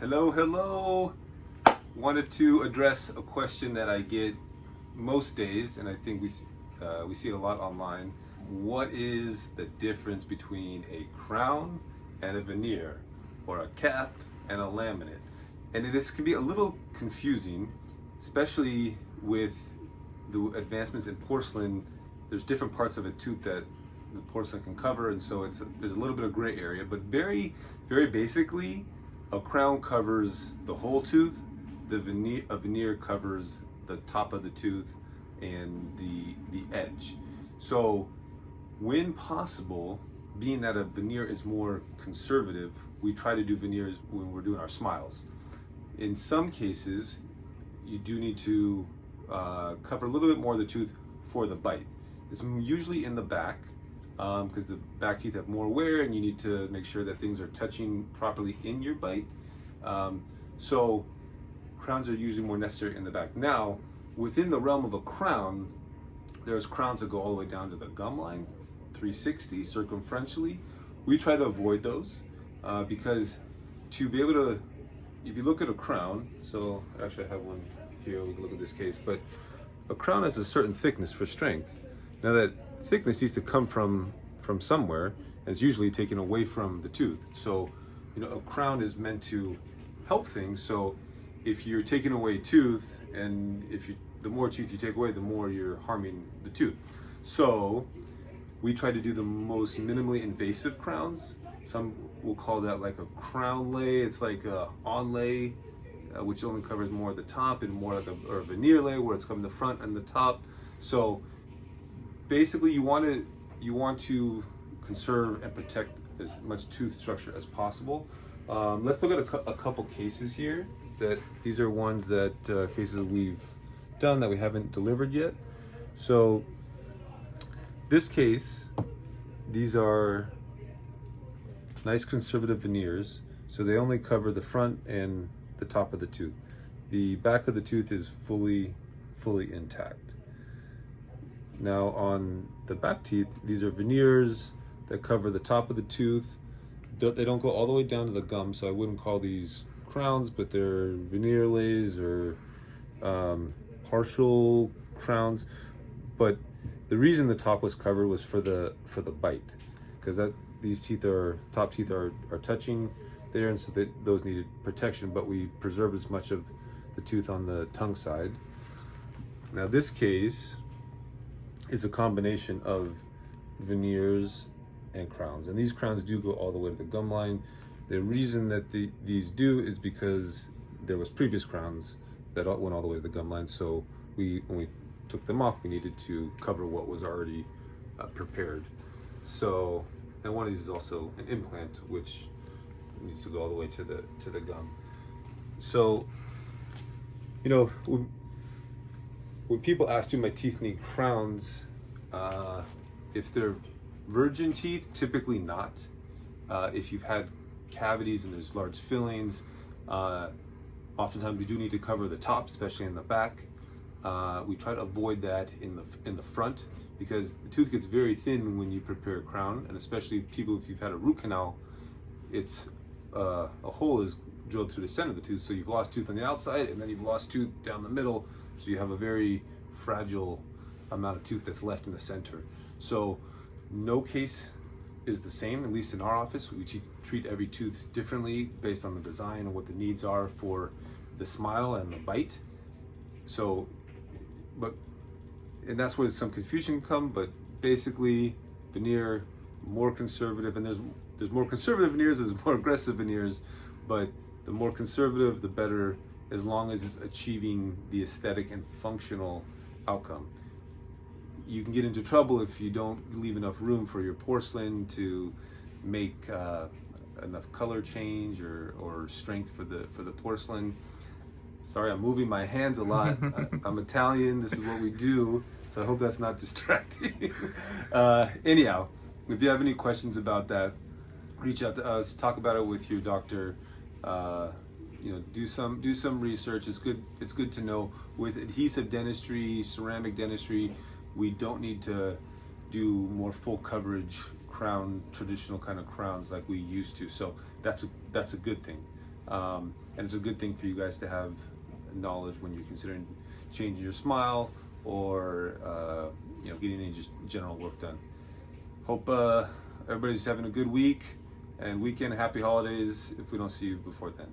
Hello. Wanted to address a question that I get most days, and I think we see it a lot online. What is the difference between a crown and a veneer, or a cap and a laminate? And this can be a little confusing, especially with the advancements in porcelain. There's different parts of a tooth that the porcelain can cover, and so there's a little bit of gray area. But very basically, a crown covers the whole tooth. A veneer covers the top of the tooth and the edge. So when possible, being that a veneer is more conservative, we try to do veneers when we're doing our smiles. In some cases, you do need to cover a little bit more of the tooth for the bite. It's usually in the back, because the back teeth have more wear, and you need to make sure that things are touching properly in your bite. So crowns are usually more necessary in the back. Now, within the realm of a crown, there's crowns that go all the way down to the gum line, 360 circumferentially. We try to avoid those because to be able to, if you look at a crown, so actually I have one here, we can look at this case, but a crown has a certain thickness for strength. Now that thickness needs to come from somewhere, and it's usually taken away from the tooth. So, a crown is meant to help things. So if you're taking away tooth, and the more tooth you take away, the more you're harming the tooth. So we try to do the most minimally invasive crowns. Some will call that like a crown lay. It's like a onlay, which only covers more of the top, and more like a veneer lay, where it's covering the front and the top. So basically, you want to conserve and protect as much tooth structure as possible. Let's look at a couple cases here. These are ones that cases we've done that we haven't delivered yet. So this case, these are nice conservative veneers. So they only cover the front and the top of the tooth. The back of the tooth is fully intact. Now on the back teeth, these are veneers that cover the top of the tooth. They don't go all the way down to the gum, so I wouldn't call these crowns, but they're veneer lays or partial crowns. But the reason the top was covered was for the bite, because these top teeth are touching there, and so those needed protection. But we preserved as much of the tooth on the tongue side. Now this case is a combination of veneers and crowns, and these crowns do go all the way to the gum line. The reason that these do is because there was previous crowns that went all the way to the gum line, so when we took them off, we needed to cover what was already prepared. So, and one of these is also an implant, which needs to go all the way to the gum. So, when people ask, do my teeth need crowns? If they're virgin teeth, typically not. If you've had cavities and there's large fillings, oftentimes we do need to cover the top, especially in the back. We try to avoid that in the front, because the tooth gets very thin when you prepare a crown, and especially people, if you've had a root canal, it's a hole is drilled through the center of the tooth, so you've lost tooth on the outside, and then you've lost tooth down the middle, so you have a very fragile amount of tooth that's left in the center. So no case is the same, at least in our office. We treat every tooth differently based on the design and what the needs are for the smile and the bite. So, and that's where some confusion come, but basically veneer, more conservative, and there's more conservative veneers, there's more aggressive veneers, but the more conservative, the better, as long as it's achieving the aesthetic and functional outcome. You can get into trouble if you don't leave enough room for your porcelain to make enough color change or strength for the porcelain. Sorry, I'm moving my hands a lot. I'm Italian, this is what we do, so I hope that's not distracting. Anyhow, if you have any questions about that, reach out to us, talk about it with your doctor. Do some research. It's good to know. With adhesive dentistry, ceramic dentistry, we don't need to do more full coverage crown, traditional kind of crowns like we used to. So that's a good thing. And it's a good thing for you guys to have knowledge when you're considering changing your smile or getting any just general work done. Hope everybody's having a good week and weekend. Happy holidays if we don't see you before then.